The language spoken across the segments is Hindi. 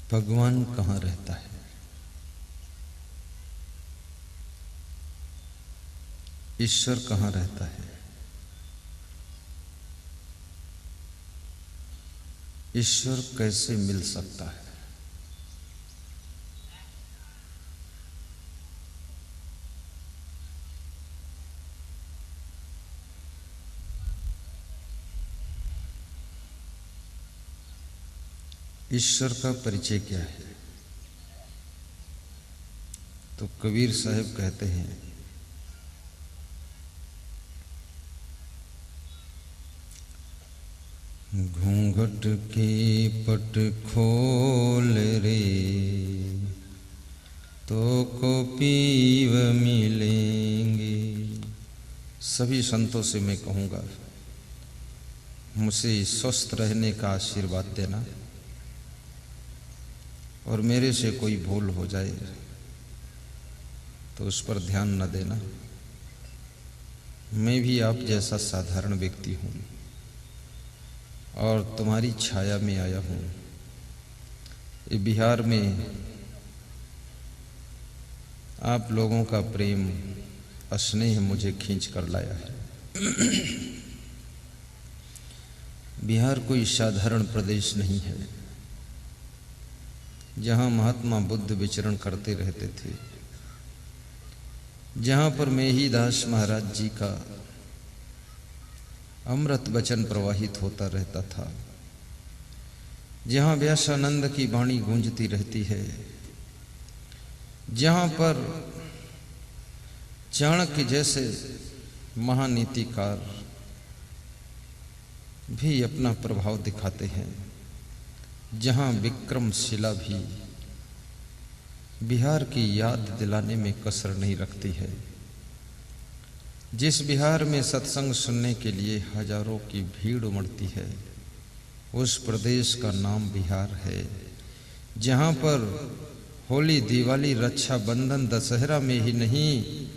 भगवान कहाँ रहता है? ईश्वर कहाँ रहता है? ईश्वर कैसे मिल सकता है? ईश्वर का परिचय क्या है? तो कबीर साहब कहते हैं, घूंघट के पट खोल रे तो को पीव मिलेंगे। सभी संतों से मैं कहूँगा, मुझसे स्वस्थ रहने का आशीर्वाद देना, और मेरे से कोई भूल हो जाए तो उस पर ध्यान न देना। मैं भी आप जैसा साधारण व्यक्ति हूँ और तुम्हारी छाया में आया हूँ। ये बिहार में आप लोगों का प्रेम स्नेह मुझे खींच कर लाया है। बिहार कोई साधारण प्रदेश नहीं है जहाँ महात्मा बुद्ध विचरण करते रहते थे, जहाँ पर मेहीदास महाराज जी का अमृत वचन प्रवाहित होता रहता था, जहाँ व्यासानंद की वाणी गूंजती रहती है, जहाँ पर चाणक्य जैसे महानीतिकार भी अपना प्रभाव दिखाते हैं, जहाँ विक्रमशिला भी बिहार की याद दिलाने में कसर नहीं रखती है। जिस बिहार में सत्संग सुनने के लिए हजारों की भीड़ उमड़ती है, उस प्रदेश का नाम बिहार है। जहाँ पर होली, दिवाली, रक्षाबंधन, दशहरा में ही नहीं,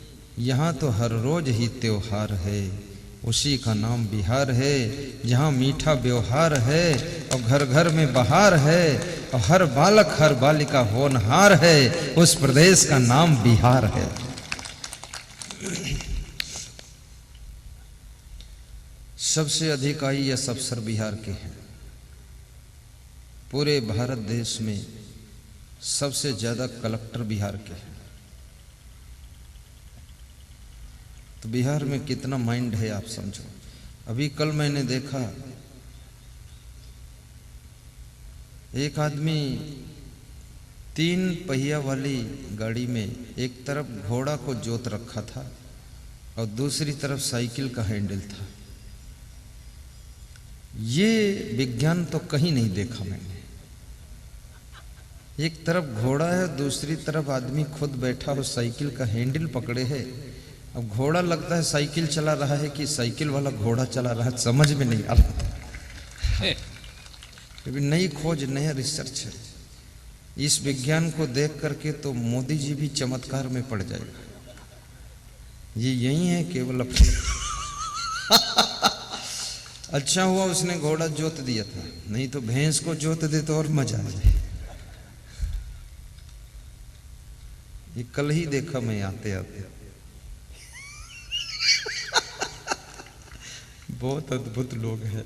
यहाँ तो हर रोज ही त्योहार है, उसी का नाम बिहार है। जहाँ मीठा व्यवहार है और घर घर में बहार है और हर बालक हर बालिका होनहार है, उस प्रदेश का नाम बिहार है। सबसे अधिक आईएएस अफसर बिहार के हैं। पूरे भारत देश में सबसे ज्यादा कलेक्टर बिहार के हैं। तो बिहार में कितना माइंड है आप समझो। अभी कल मैंने देखा, एक आदमी 3 पहिया वाली गाड़ी में एक तरफ घोड़ा को जोत रखा था और दूसरी तरफ साइकिल का हैंडल था। ये विज्ञान तो कहीं नहीं देखा मैंने। एक तरफ घोड़ा है, दूसरी तरफ आदमी खुद बैठा हो, साइकिल का हैंडल पकड़े है। अब घोड़ा लगता है साइकिल चला रहा है कि साइकिल वाला घोड़ा चला रहा है, समझ में नहीं आ रहा। अभी नई खोज, नया रिसर्च है। इस विज्ञान को देख करके तो मोदी जी भी चमत्कार में पड़ जाएगा। ये यही है केवल अच्छा हुआ उसने घोड़ा जोत दिया था, नहीं तो भैंस को जोत दे तो और मजा आ जाए। ये कल ही देखा मैं आते आते। बहुत अद्भुत लोग हैं।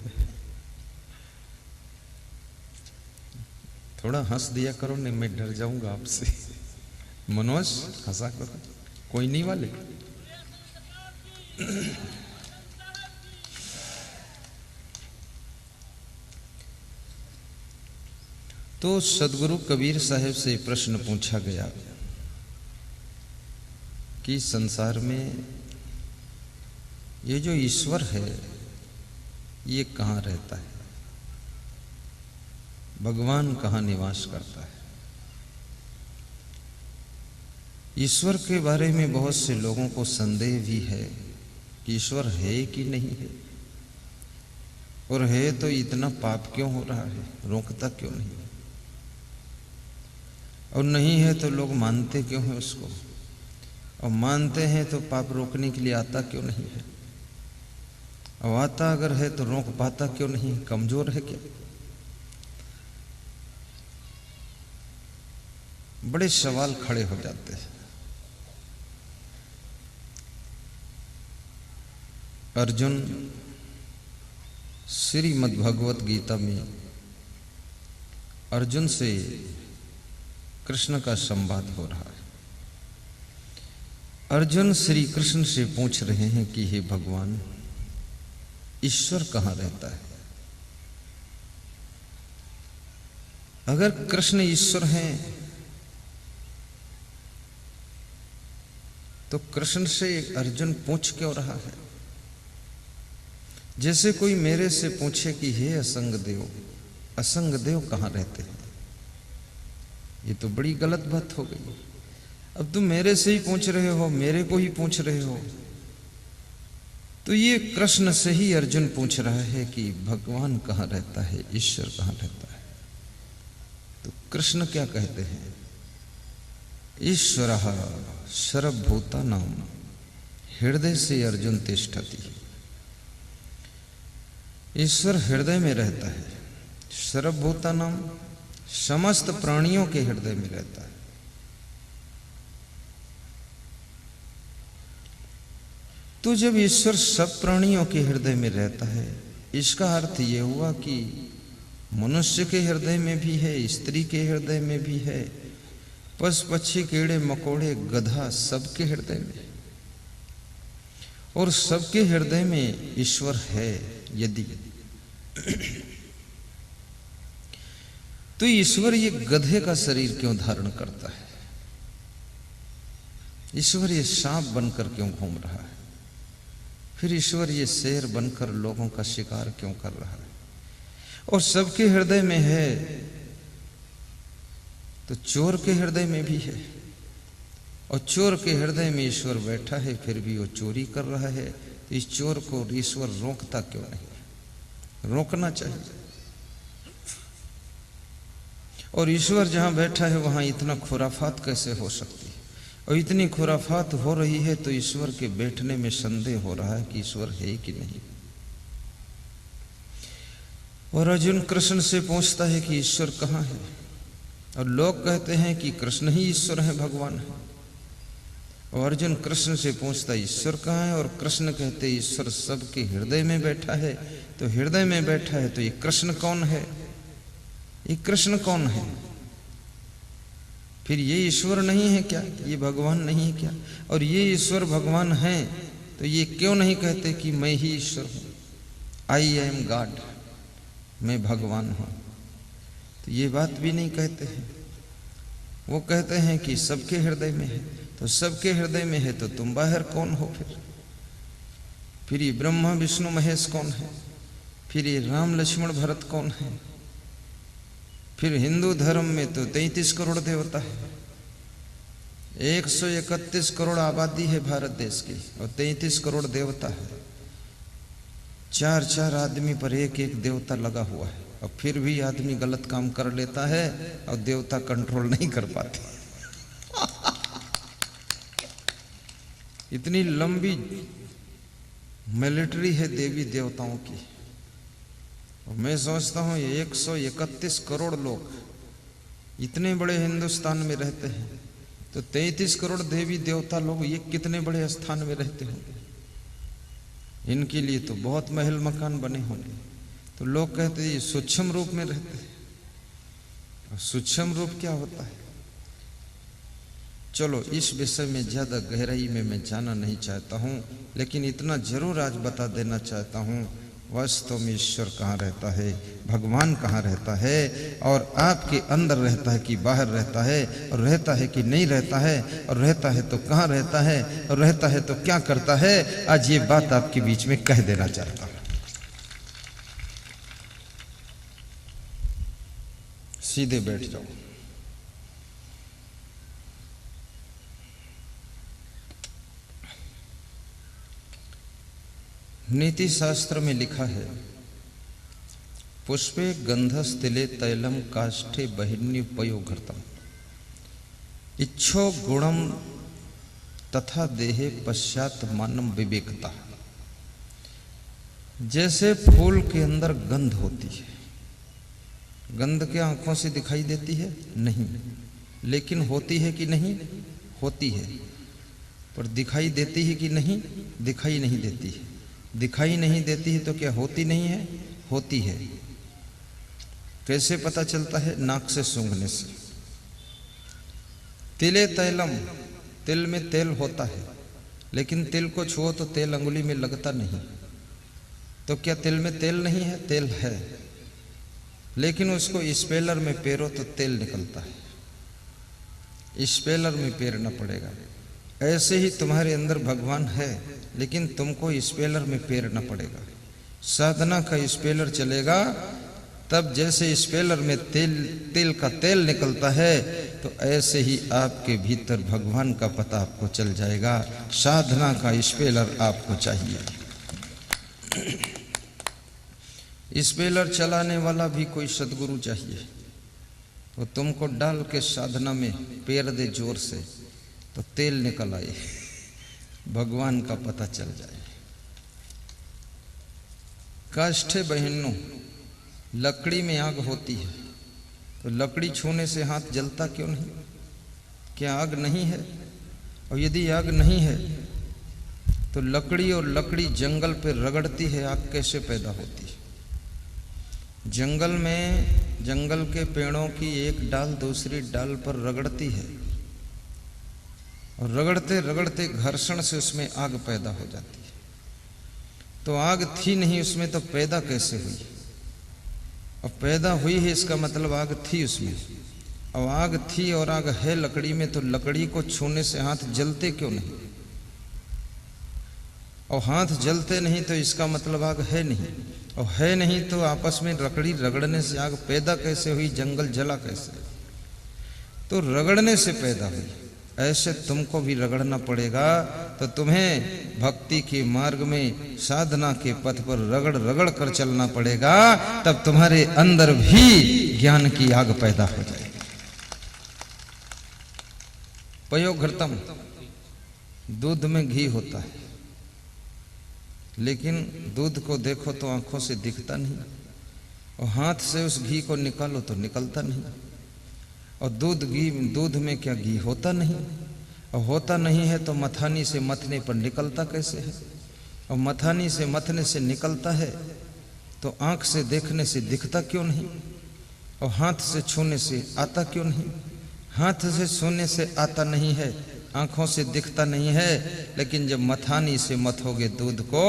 थोड़ा हंस दिया करो, नहीं मैं डर जाऊंगा आपसे। मनोज हंसा करो, कोई नहीं वाले। तो सदगुरु कबीर साहब से प्रश्न पूछा गया कि संसार में ये जो ईश्वर है ये कहाँ रहता है, भगवान कहाँ निवास करता है। ईश्वर के बारे में बहुत से लोगों को संदेह भी है कि ईश्वर है कि नहीं है, और है तो इतना पाप क्यों हो रहा है, रोकता क्यों नहीं, और नहीं है तो लोग मानते क्यों हैं उसको, और मानते हैं तो पाप रोकने के लिए आता क्यों नहीं है, और आता अगर है तो रोक पाता क्यों नहीं, कमजोर है क्या। बड़े सवाल खड़े हो जाते हैं। अर्जुन श्रीमद् भगवत गीता में अर्जुन से कृष्ण का संवाद हो रहा है। अर्जुन श्री कृष्ण से पूछ रहे हैं कि हे भगवान, ईश्वर कहाँ रहता है? अगर कृष्ण ईश्वर हैं तो कृष्ण से अर्जुन पूछ क्यों रहा है? जैसे कोई मेरे से पूछे कि हे असंग देव कहाँ रहते हैं। ये तो बड़ी गलत बात हो गई। अब तुम मेरे से ही पूछ रहे हो, मेरे को ही पूछ रहे हो। तो ये कृष्ण से ही अर्जुन पूछ रहा है कि भगवान कहाँ रहता है, ईश्वर कहाँ रहता है। तो कृष्ण क्या कहते हैं? ईश्वरः सर्वभूतानां हृदय से अर्जुन तिष्ठति। ईश्वर हृदय में रहता है। सर्वभूतानां समस्त प्राणियों के हृदय में रहता है। तो जब ईश्वर सब प्राणियों के हृदय में रहता है, इसका अर्थ यह हुआ कि मनुष्य के हृदय में भी है, स्त्री के हृदय में भी है, पशु पक्षी कीड़े मकोड़े गधा सबके हृदय में, और सबके हृदय में ईश्वर है। यदि तो ईश्वर ये गधे का शरीर क्यों धारण करता है? ईश्वर ये सांप बनकर क्यों घूम रहा है? फिर ईश्वर ये शेर बनकर लोगों का शिकार क्यों कर रहा है? और सबके हृदय में है तो चोर के हृदय में भी है, और चोर के हृदय में ईश्वर बैठा है, फिर भी वो चोरी कर रहा है। तो इस चोर को ईश्वर रोकता क्यों नहीं? रोकना चाहिए। और ईश्वर जहां बैठा है वहां इतना खुराफात कैसे हो सकती है? और इतनी खुराफात हो रही है तो ईश्वर के बैठने में संदेह हो रहा है कि ईश्वर है कि नहीं। और अर्जुन कृष्ण से पूछता है कि ईश्वर कहाँ है? और लोग कहते हैं कि कृष्ण ही ईश्वर है, भगवान है। और अर्जुन कृष्ण से पूछता है ईश्वर कहाँ है? और कृष्ण कहते ईश्वर सबके हृदय में बैठा है। तो हृदय में बैठा है तो ये कृष्ण कौन है? ये कृष्ण कौन है? फिर ये ईश्वर नहीं है क्या? ये भगवान नहीं है क्या? और ये ईश्वर भगवान है तो ये क्यों नहीं कहते कि मैं ही ईश्वर हूं, आई एम गॉड, मैं भगवान हूं? तो ये बात भी नहीं कहते हैं। वो कहते हैं कि सबके हृदय में है। तो सबके हृदय में है तो तुम बाहर कौन हो? फिर ये ब्रह्मा विष्णु महेश कौन है? फिर ये राम लक्ष्मण भरत कौन है? फिर हिंदू धर्म में तो 33 करोड़ देवता है, 131 करोड़ आबादी है भारत देश की, और 33 करोड़ देवता है। 4 आदमी पर एक देवता लगा हुआ है, और फिर भी आदमी गलत काम कर लेता है और देवता कंट्रोल नहीं कर पाते। इतनी लंबी मिलिट्री है देवी देवताओं की। और मैं सोचता हूँ ये 131 करोड़ लोग इतने बड़े हिंदुस्तान में रहते हैं, तो 33 करोड़ देवी देवता लोग ये कितने बड़े स्थान में रहते होंगे। इनके लिए तो बहुत महल मकान बने होंगे। तो लोग कहते हैं ये सूक्ष्म रूप में रहते हैं। और सूक्ष्म रूप क्या होता है? चलो इस विषय में ज्यादा गहराई में मैं जाना नहीं चाहता हूँ, लेकिन इतना जरूर आज बता देना चाहता हूँ, वास्तव में ईश्वर कहाँ रहता है, भगवान कहाँ रहता है, और आपके अंदर रहता है कि बाहर रहता है, और रहता है कि नहीं रहता है, और रहता है तो कहाँ रहता है, और रहता है तो क्या करता है। आज ये बात आपके बीच में कह देना चाहता हूँ। सीधे बैठ जाओ। नीति शास्त्र में लिखा है, पुष्पे गंधस्तिले तैलम काष्ठे बहिन्युपयोगर्तम इच्छो गुणम तथा देहे पश्चात मानम विवेकता। जैसे फूल के अंदर गंध होती है, गंध क्या आंखों से दिखाई देती है? नहीं, लेकिन होती है कि नहीं? होती है। पर दिखाई देती है कि नहीं? दिखाई नहीं देती है। दिखाई नहीं देती है तो क्या होती नहीं है? होती है। कैसे पता चलता है? नाक से सूंघने से। तिले तैलम, तिल में तेल होता है, लेकिन तिल को छुओ तो तेल अंगुली में लगता नहीं। तो क्या तिल में तेल नहीं है? तेल है, लेकिन उसको स्पेलर में पेरो तो तेल निकलता है। स्पेलर में पेरना पड़ेगा। ऐसे ही तुम्हारे अंदर भगवान है, लेकिन तुमको स्पेलर में पेरना पड़ेगा। साधना का स्पेलर चलेगा तब जैसे स्पेलर में तिल का तेल निकलता है, तो ऐसे ही आपके भीतर भगवान का पता आपको चल जाएगा। साधना का स्पेलर आपको चाहिए। स्पेलर चलाने वाला भी कोई सदगुरु चाहिए। तो तुमको डाल के साधना में पेर दे जोर से, तो तेल निकल आए, भगवान का पता चल जाए। काष्ठे बहनों, लकड़ी में आग होती है, तो लकड़ी छूने से हाथ जलता क्यों नहीं? क्या आग नहीं है? और यदि आग नहीं है तो लकड़ी और लकड़ी जंगल पे रगड़ती है, आग कैसे पैदा होती है? जंगल में जंगल के पेड़ों की एक डाल दूसरी डाल पर रगड़ती है, और रगड़ते रगड़ते घर्षण से उसमें आग पैदा हो जाती है। तो आग थी नहीं उसमें, तो पैदा कैसे हुई? और पैदा हुई है इसका मतलब आग थी उसमें। और आग थी और आग है लकड़ी में, तो लकड़ी को छूने से हाथ जलते क्यों नहीं? और हाथ जलते नहीं तो इसका मतलब आग है नहीं। और है नहीं तो आपस में लकड़ी रगड़ने से आग पैदा कैसे हुई? जंगल जला कैसे? तो रगड़ने से पैदा हुई। ऐसे तुमको भी रगड़ना पड़ेगा। तो तुम्हें भक्ति के मार्ग में, साधना के पथ पर रगड़ रगड़ कर चलना पड़ेगा, तब तुम्हारे अंदर भी ज्ञान की आग पैदा हो जाएगी। पयोघृतम, दूध में घी होता है, लेकिन दूध को देखो तो आंखों से दिखता नहीं, और हाथ से उस घी को निकालो तो निकलता नहीं। और दूध में क्या घी होता नहीं? और होता नहीं है तो मथानी से मथने पर निकलता कैसे है? और मथानी से मथने से निकलता है तो आंख से देखने से दिखता क्यों नहीं? और हाथ से छूने से आता क्यों नहीं? हाथ से छूने से आता नहीं है, आंखों से दिखता नहीं है, लेकिन जब मथानी से मथोगे दूध को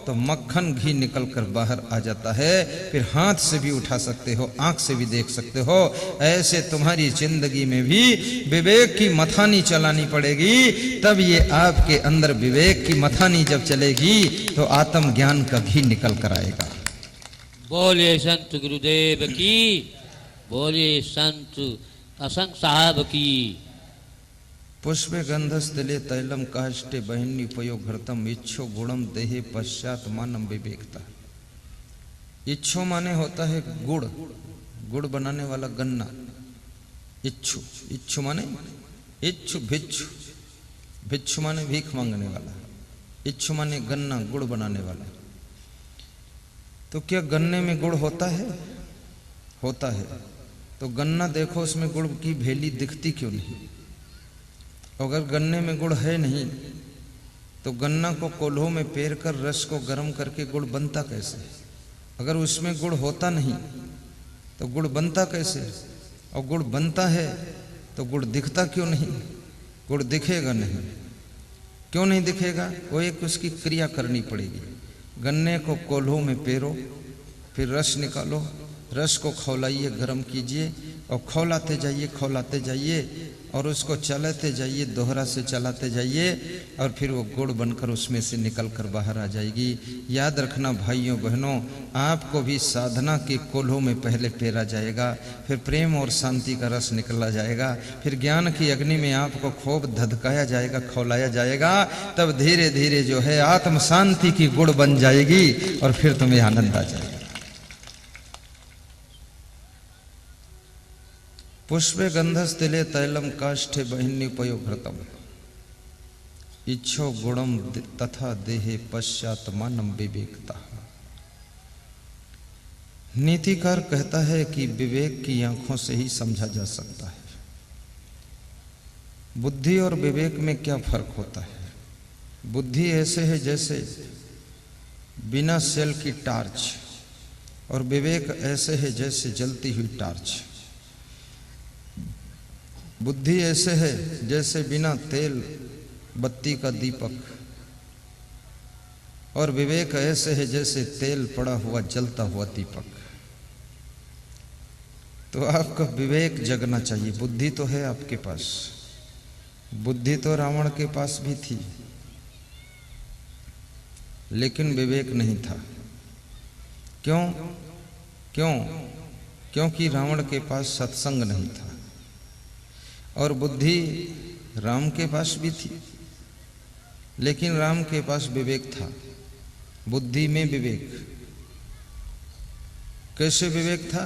तो मक्खन घी निकल कर बाहर आ जाता है। फिर हाथ से भी उठा सकते हो, आंख से भी देख सकते हो। ऐसे तुम्हारी जिंदगी में भी विवेक की मथानी चलानी पड़ेगी, तब ये आपके अंदर विवेक की मथानी जब चलेगी तो आत्म ज्ञान का घी निकल कर आएगा। बोलिए संत गुरुदेव की, बोलिए संत असंग साहब की। पुष्पे गंधस्तिले तैलम काष्ठे बहिनी पयोघृतम इच्छो गुणम देहे पश्चात मानम विवेकता। इच्छो माने होता है गुड़, गुड़ बनाने वाला गन्ना। इच्छु, इच्छु माने इच्छु, भिक्षु, भिक्षु माने भीख मांगने वाला, इच्छु माने गन्ना, गुड़ बनाने वाला। तो क्या गन्ने में गुड़ होता है? होता है। तो गन्ना देखो, उसमें गुड़ की भेली दिखती क्यों नहीं? अगर गन्ने में गुड़ है नहीं तो गन्ना को कोल्हों में पेर कर रस को गर्म करके गुड़ बनता कैसे? अगर उसमें गुड़ होता नहीं तो गुड़ बनता कैसे? और गुड़ बनता है तो गुड़ दिखता क्यों नहीं? गुड़ दिखेगा नहीं। क्यों नहीं दिखेगा? वो एक उसकी क्रिया करनी पड़ेगी। गन्ने को कोल्हों में पेरो, फिर रस निकालो, रस को खौलाइए, गर्म कीजिए, और खौलाते जाइए, खौलाते जाइए, और उसको चलाते जाइए, दोहरा से चलाते जाइए, और फिर वो गुड़ बनकर उसमें से निकल कर बाहर आ जाएगी। याद रखना भाइयों बहनों, आपको भी साधना के कोल्हों में पहले पेरा जाएगा, फिर प्रेम और शांति का रस निकला जाएगा, फिर ज्ञान की अग्नि में आपको खूब धधकाया जाएगा, खौलाया जाएगा। तब धीरे धीरे जो है आत्म शांति की गुड़ बन जाएगी, और फिर तुम्हें आनंद आ जाएगा। पुष्पे गंधस्तिले तैलम काष्ठे बहिन्युपयोघृतम इच्छो गुणम तथा देहे पश्चात मानम विवेकता। नीतिकार कहता है कि विवेक की आंखों से ही समझा जा सकता है। बुद्धि और विवेक में क्या फर्क होता है? बुद्धि ऐसे है जैसे बिना सेल की टार्च, और विवेक ऐसे है जैसे जलती हुई टार्च। बुद्धि ऐसे है जैसे बिना तेल बत्ती का दीपक, और विवेक ऐसे है जैसे तेल पड़ा हुआ जलता हुआ दीपक। तो आपका विवेक जगना चाहिए। बुद्धि तो है आपके पास, बुद्धि तो रावण के पास भी थी, लेकिन विवेक नहीं था। क्यों? क्योंकि रावण के पास सत्संग नहीं था। और बुद्धि राम के पास भी थी, लेकिन राम के पास विवेक था। बुद्धि में विवेक। कैसे विवेक था?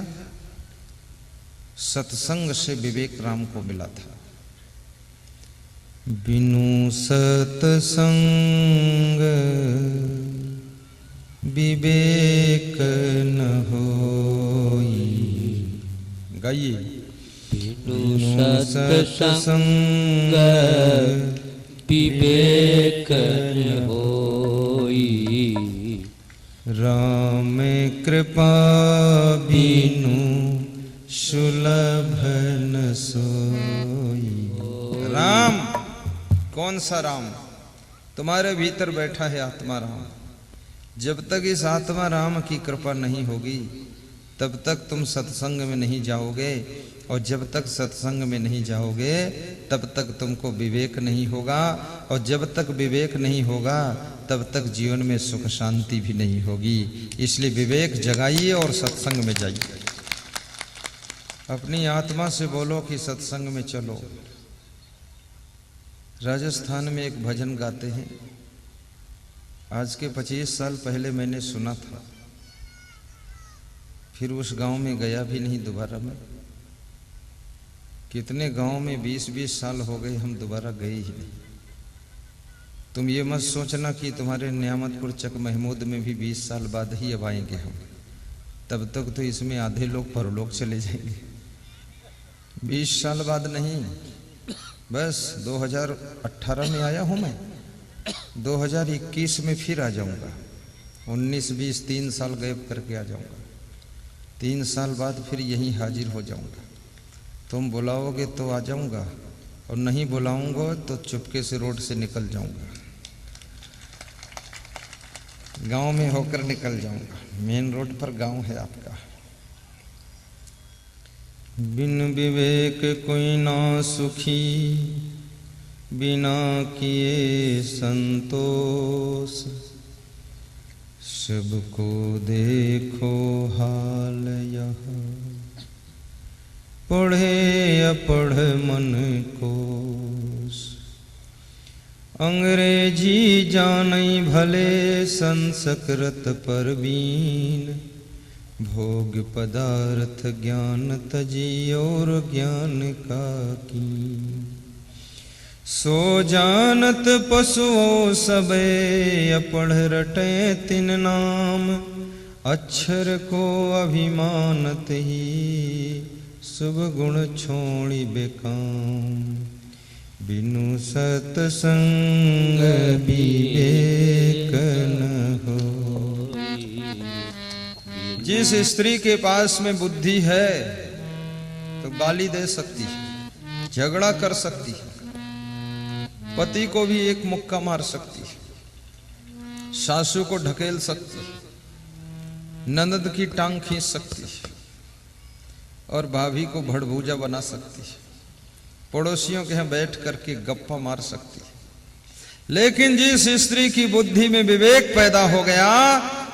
सत्संग से विवेक राम को मिला था। बिनु सत्संग विवेक न होई। गाइए। बिनु सत्संग विवेक न होई, राम कृपा बिनु सुलभ न सोई। राम कौन सा राम? तुम्हारे भीतर बैठा है आत्मा राम। जब तक इस आत्मा राम की कृपा नहीं होगी तब तक तुम सत्संग में नहीं जाओगे, और जब तक सत्संग में नहीं जाओगे तब तक तुमको विवेक नहीं होगा, और जब तक विवेक नहीं होगा तब तक जीवन में सुख शांति भी नहीं होगी। इसलिए विवेक जगाइए और सत्संग में जाइए। अपनी आत्मा से बोलो कि सत्संग में चलो। राजस्थान में एक भजन गाते हैं, आज के 25 साल पहले मैंने सुना था, फिर उस गांव में गया भी नहीं दोबारा मैं। कितने गांव में 20-20 साल हो गए, हम दोबारा गए ही नहीं। तुम ये मत सोचना कि तुम्हारे नियामतपुर चक महमूद में भी 20 साल बाद ही अब आएंगे हम, तब तक तो इसमें आधे लोग परलोक चले जाएंगे। 20 साल बाद नहीं, बस 2018 में आया हूं मैं, 2021 में फिर आ जाऊंगा। 19, 20, 3 साल गैप करके आ जाऊंगा। 3 साल बाद फिर यहीं हाजिर हो जाऊंगा। तुम बुलाओगे तो आ जाऊंगा, और नहीं बुलाऊंगा तो चुपके से रोड से निकल जाऊंगा, गांव में होकर निकल जाऊंगा। मेन रोड पर गांव है आपका। बिन विवेक कोई ना सुखी, बिना किए संतोष। सबको देखो हाल यह, पढ़े अपढ़ मन कोश। अंग्रेजी जानई भले संस्कृत परवीन। भोग पदार्थ ज्ञान तजी और ज्ञान का कीन। सो जानत पशुओं सबे, अपढ़ रटे तिन नाम। अक्षर को अभिमानत ही, शुभ गुण छोड़ी बेकाम। बिनु सत्संग विवेक न हो। जिस स्त्री के पास में बुद्धि है तो गाली दे सकती है, झगड़ा कर सकती है, पति को भी एक मुक्का मार सकती है, सासू को ढकेल सकती है, ननद की टांग खींच सकती है, और भाभी को भड़भूजा बना सकती है, पड़ोसियों के यहाँ बैठ करके गप्पा मार सकती है। लेकिन जिस स्त्री की बुद्धि में विवेक पैदा हो गया,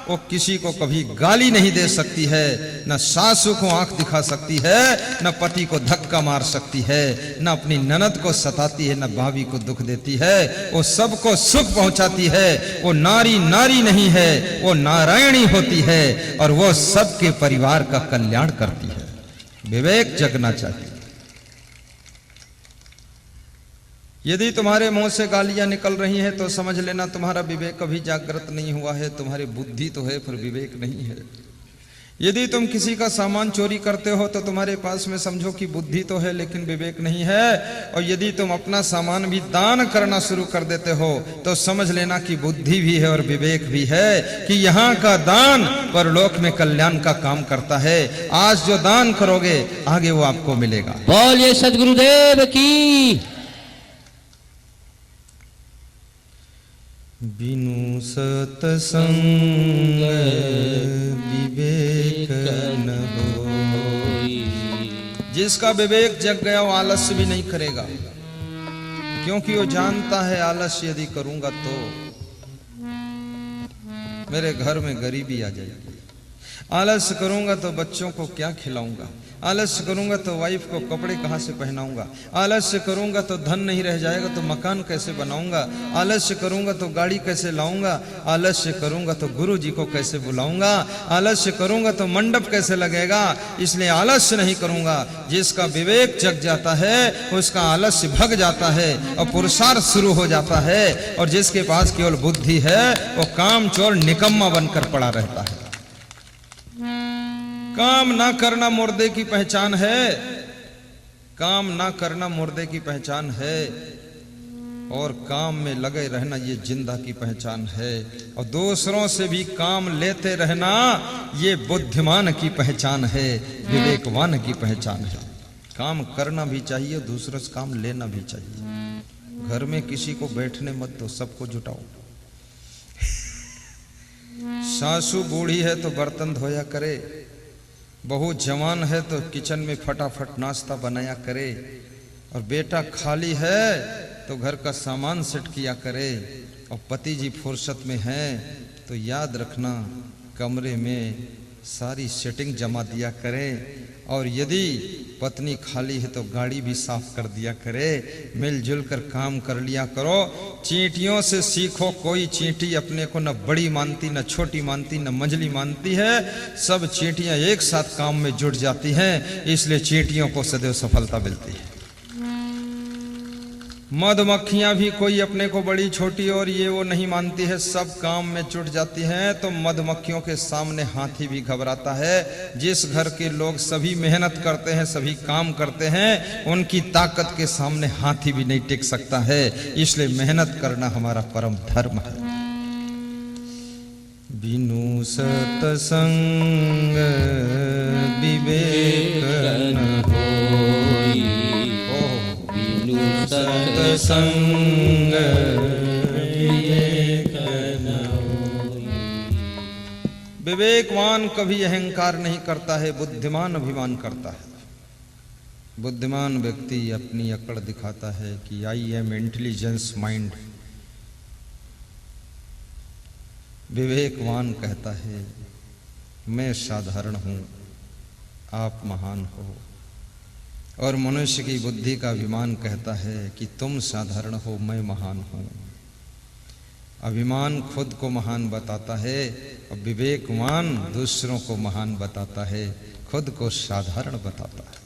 वो किसी को कभी गाली नहीं दे सकती है, न सासू को आंख दिखा सकती है, न पति को धक्का मार सकती है, न अपनी ननद को सताती है, न भाभी को दुख देती है। वो सबको सुख पहुंचाती है। वो नारी नारी नहीं है, वो नारायणी होती है, और वो सबके परिवार का कल्याण करती है। विवेक जगना चाहिए। यदि तुम्हारे मुंह से गालियां निकल रही हैं तो समझ लेना तुम्हारा विवेक कभी जागृत नहीं हुआ है। तुम्हारी बुद्धि तो है पर विवेक नहीं है। यदि तुम किसी का सामान चोरी करते हो तो तुम्हारे पास में समझो कि बुद्धि तो है लेकिन विवेक नहीं है, और यदि तुम अपना सामान भी दान करना शुरू कर देते हो तो समझ लेना कि बुद्धि भी है और विवेक भी है कि यहाँ का दान परलोक में कल्याण का काम करता है। आज जो दान करोगे आगे वो आपको मिलेगा। बोलिए सद्गुरुदेव की। बिनु सतसंग विवेक न होई। जिसका विवेक जग गया वो आलस्य भी नहीं करेगा, क्योंकि वो जानता है आलस्य यदि करूंगा तो मेरे घर में गरीबी आ जाएगी, आलस्य करूंगा तो बच्चों को क्या खिलाऊंगा, आलस्य करूंगा तो वाइफ को कपड़े कहां से पहनाऊंगा, आलस्य करूंगा तो धन नहीं रह जाएगा तो मकान कैसे बनाऊंगा, आलस्य करूंगा तो गाड़ी कैसे लाऊंगा, आलस्य करूंगा तो गुरु जी को कैसे बुलाऊंगा, आलस्य करूंगा तो मंडप कैसे लगेगा। इसलिए आलस्य नहीं करूंगा। जिसका विवेक जग जाता है उसका आलस्य भग जाता है और पुरुषार्थ शुरू हो जाता है, और जिसके पास केवल बुद्धि है वो काम चोर निकम्मा बनकर पड़ा रहता है। काम ना करना मुर्दे की पहचान है, काम ना करना मुर्दे की पहचान है, और काम में लगे रहना ये जिंदा की पहचान है, और दूसरों से भी काम लेते रहना ये बुद्धिमान की पहचान है, विवेकवान की पहचान है। काम करना भी चाहिए, दूसरों से काम लेना भी चाहिए। घर में किसी को बैठने मत दो, सबको जुटाओ। सासू बूढ़ी है तो बर्तन धोया करे, बहू जवान है तो किचन में फटाफट नाश्ता बनाया करे, और बेटा खाली है तो घर का सामान सेट किया करे, और पति जी फुर्सत में है तो याद रखना कमरे में सारी सेटिंग जमा दिया करे, और यदि पत्नी खाली है तो गाड़ी भी साफ कर दिया करे। मिलजुल कर काम कर लिया करो। चींटियों से सीखो, कोई चींटी अपने को न बड़ी मानती, न छोटी मानती, न मंझली मानती है। सब चींटियां एक साथ काम में जुट जाती हैं, इसलिए चींटियों को सदैव सफलता मिलती है। मधुमक्खियां भी कोई अपने को बड़ी छोटी और ये वो नहीं मानती है, सब काम में जुट जाती हैं। तो मधुमक्खियों के सामने हाथी भी घबराता है। जिस घर के लोग सभी मेहनत करते हैं, सभी काम करते हैं, उनकी ताकत के सामने हाथी भी नहीं टिक सकता है। इसलिए मेहनत करना हमारा परम धर्म है। बिनु सतसंग विवेक न होई, सतसंग विवेक न होई। विवेकवान कभी अहंकार नहीं करता है, बुद्धिमान अभिमान करता है। बुद्धिमान व्यक्ति अपनी अकड़ दिखाता है कि आई एम इंटेलिजेंस माइंड। विवेकवान कहता है मैं साधारण हूं, आप महान हो। और मनुष्य की बुद्धि का अभिमान कहता है कि तुम साधारण हो, मैं महान हूं। अभिमान खुद को महान बताता है और विवेकवान दूसरों को महान बताता है, खुद को साधारण बताता है।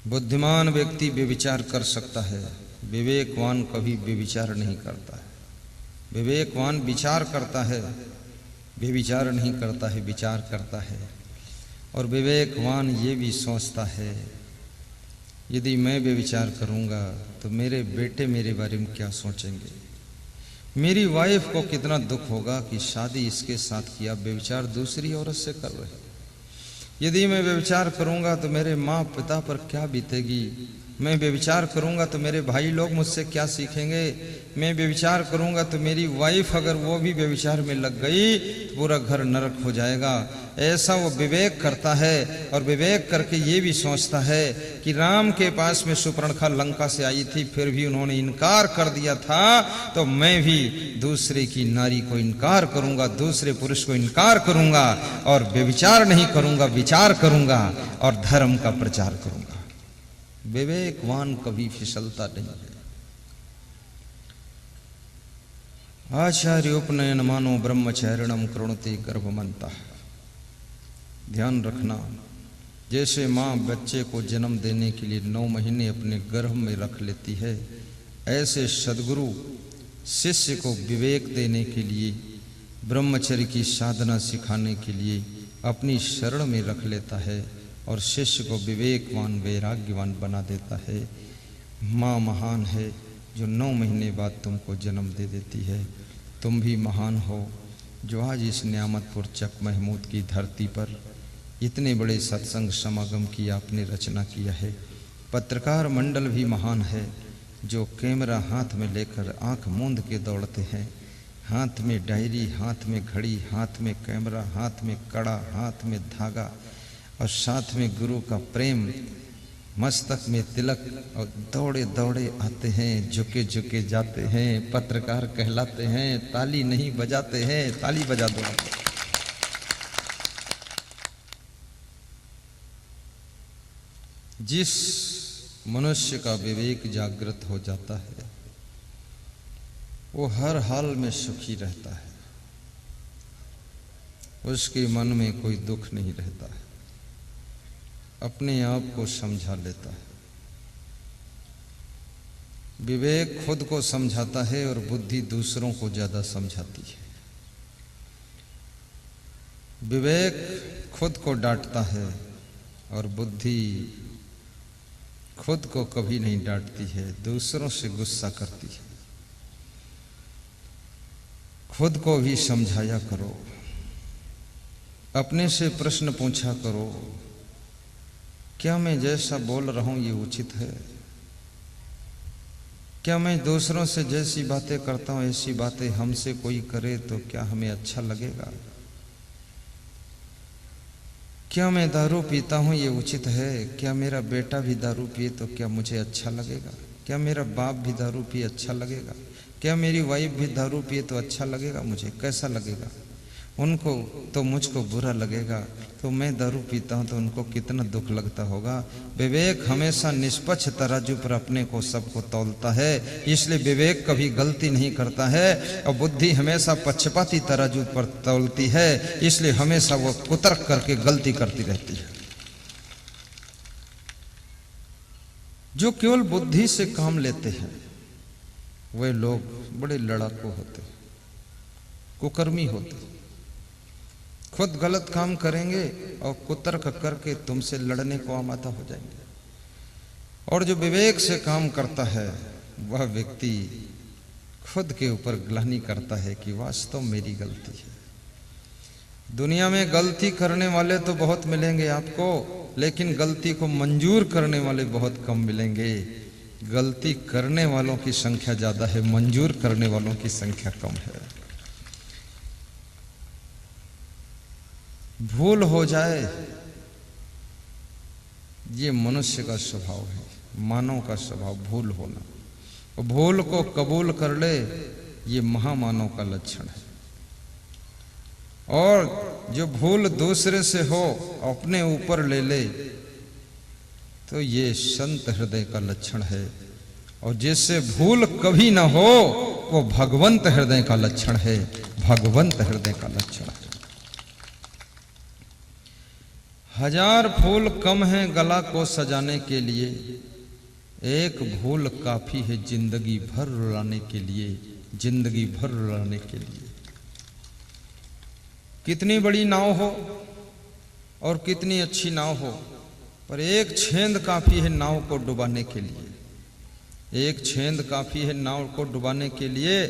बुद्धिमान व्यक्ति व्यभिचार कर सकता है, विवेकवान कभी व्यभिचार नहीं करता है। विवेकवान विचार करता है, व्यभिचार नहीं करता है, विचार करता है। और विवेकवान ये भी सोचता है यदि मैं व्यभिचार करूंगा तो मेरे बेटे मेरे बारे में क्या सोचेंगे, मेरी वाइफ को कितना दुख होगा कि शादी इसके साथ किया, व्यभिचार दूसरी औरत से कर रहे। यदि मैं व्यभिचार करूंगा तो मेरे माँ पिता पर क्या बीतेगी, मैं व्यभिचार करूंगा तो मेरे भाई लोग मुझसे क्या सीखेंगे, मैं व्यभिचार करूंगा तो मेरी वाइफ अगर वो भी व्यभिचार में लग गई तो पूरा घर नरक हो जाएगा। ऐसा वो विवेक करता है। और विवेक करके ये भी सोचता है कि राम के पास में सुपर्णखा लंका से आई थी, फिर भी उन्होंने इनकार कर दिया था, तो मैं भी दूसरे की नारी को इनकार करूंगा, दूसरे पुरुष को इनकार करूंगा, और व्यभिचार नहीं करूंगा, विचार करूंगा और धर्म का प्रचार करूंगा। विवेकवान कभी फिसलता नहीं है। आचार्य उपनयन मानो ब्रह्मचर्यणम कृणुते गर्भमंता। ध्यान रखना, जैसे माँ बच्चे को जन्म देने के लिए 9 महीने अपने गर्भ में रख लेती है, ऐसे सद्गुरु शिष्य को विवेक देने के लिए, ब्रह्मचर्य की साधना सिखाने के लिए अपनी शरण में रख लेता है और शिष्य को विवेकवान वैराग्यवान बना देता है। माँ महान है जो 9 महीने बाद तुमको जन्म दे देती है। तुम भी महान हो जो आज इस नियामतपुर चक महमूद की धरती पर इतने बड़े सत्संग समागम की आपने रचना किया है। पत्रकार मंडल भी महान है जो कैमरा हाथ में लेकर आंख मूंद के दौड़ते हैं। हाथ में डायरी, हाथ में घड़ी, हाथ में कैमरा, हाथ में कड़ा, हाथ में धागा और साथ में गुरु का प्रेम, मस्तक में तिलक, और दौड़े दौड़े आते हैं, झुके झुके जाते हैं, पत्रकार कहलाते हैं। ताली नहीं बजाते हैं, ताली बजा दो। जिस मनुष्य का विवेक जागृत हो जाता है वो हर हाल में सुखी रहता है, उसके मन में कोई दुख नहीं रहता है, अपने आप को समझा लेता है। विवेक खुद को समझाता है और बुद्धि दूसरों को ज्यादा समझाती है। विवेक खुद को डांटता है और बुद्धि खुद को कभी नहीं डांटती है, दूसरों से गुस्सा करती है। खुद को भी समझाया करो, अपने से प्रश्न पूछा करो, क्या मैं जैसा बोल रहा हूं ये उचित है? क्या मैं दूसरों से जैसी बातें करता हूं ऐसी बातें हमसे कोई करे तो क्या हमें अच्छा लगेगा? क्या मैं दारू पीता हूं ये उचित है? क्या मेरा बेटा भी दारू पिए तो क्या मुझे अच्छा लगेगा? क्या मेरा बाप भी दारू पिए अच्छा लगेगा? क्या मेरी वाइफ भी दारू पिए तो अच्छा लगेगा? मुझे कैसा लगेगा? उनको तो मुझको बुरा लगेगा। तो मैं दारू पीता हूं तो उनको कितना दुख लगता होगा। विवेक हमेशा निष्पक्ष तराजू पर अपने को सबको तौलता है, इसलिए विवेक कभी गलती नहीं करता है। और बुद्धि हमेशा पक्षपाती तराजू पर तौलती है, इसलिए हमेशा वो कुतर्क करके गलती करती रहती है। जो केवल बुद्धि से काम लेते हैं वे लोग बड़े लड़ाकू होते, कुकर्मी होते, खुद गलत काम करेंगे और कुतर्क करके तुमसे लड़ने को आमादा हो जाएंगे। और जो विवेक से काम करता है वह व्यक्ति खुद के ऊपर ग्लानि करता है कि वास्तव मेरी गलती है। दुनिया में गलती करने वाले तो बहुत मिलेंगे आपको, लेकिन गलती को मंजूर करने वाले बहुत कम मिलेंगे। गलती करने वालों की संख्या ज्यादा है, मंजूर करने वालों की संख्या कम है। भूल हो जाए ये मनुष्य का स्वभाव है, मानव का स्वभाव भूल होना। और भूल को कबूल कर ले ये महामानव का लक्षण है। और जो भूल दूसरे से हो अपने ऊपर ले ले तो ये संत हृदय का लक्षण है। और जिससे भूल कभी ना हो वो भगवंत हृदय का लक्षण है, भगवंत हृदय का लक्षण है। 1000 फूल कम है गला को सजाने के लिए, एक भूल काफी है जिंदगी भर रुलाने के लिए, जिंदगी भर रुलाने के लिए। कितनी बड़ी नाव हो और कितनी अच्छी नाव हो, पर एक छेंद काफी है नाव को डुबाने के लिए। एक छेंद काफी है नाव को डुबाने के लिए।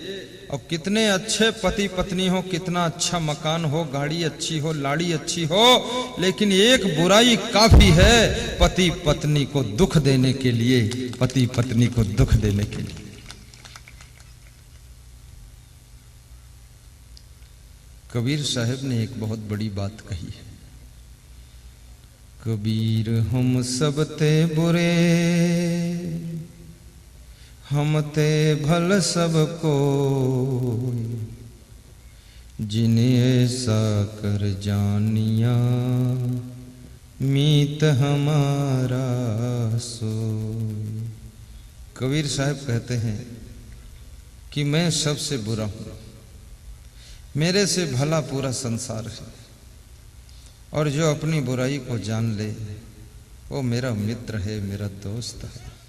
और कितने अच्छे पति पत्नी हो, कितना अच्छा मकान हो, गाड़ी अच्छी हो, लाड़ी अच्छी हो, लेकिन एक बुराई काफी है पति पत्नी को दुख देने के लिए, पति पत्नी को दुख देने के लिए। कबीर साहब ने एक बहुत बड़ी बात कही है। कबीर हम सब ते बुरे, हम ते भल सब को, जिन्हें ऐसा कर जानिया मीत हमारा सोई। कबीर साहब कहते हैं कि मैं सबसे बुरा हूं, मेरे से भला पूरा संसार है, और जो अपनी बुराई को जान ले वो मेरा मित्र है, मेरा दोस्त है।